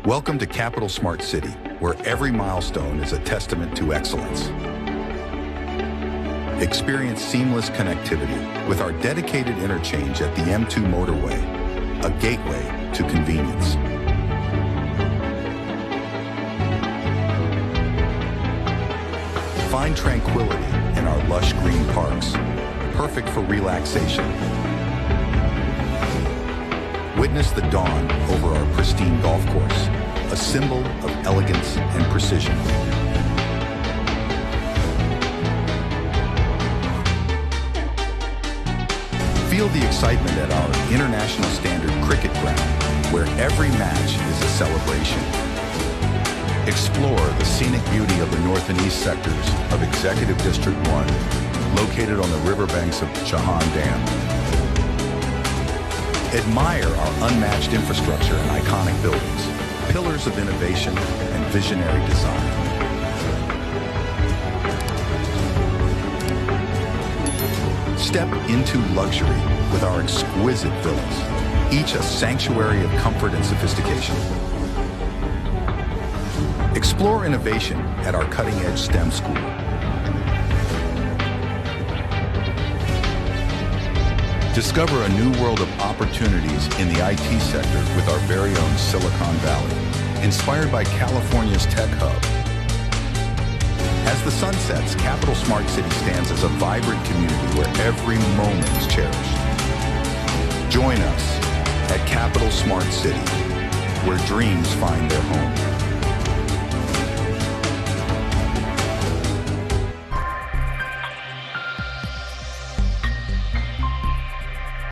Welcome to Capital Smart City, where every milestone is a testament to excellence. Experience seamless connectivity with our dedicated interchange at the M2 Motorway, a gateway to convenience. Find tranquility in our lush green parks, perfect for relaxation. Witness the dawn over our pristine golf course, a symbol of elegance and precision. Feel the excitement at our international standard cricket ground, where every match is a celebration. Explore the scenic beauty of the north and east sectors of Executive District 1, located on the riverbanks of Chahan Dam. Admire our unmatched infrastructure and iconic buildings, pillars of innovation and visionary design. Step into luxury with our exquisite villas, each a sanctuary of comfort and sophistication. Explore innovation at our cutting-edge STEM school. Discover a new world of opportunities in the IT sector with our very own Silicon Valley, inspired by California's tech hub. As the sun sets, Capital Smart City stands as a vibrant community where every moment is cherished. Join us at Capital Smart City, where dreams find their home.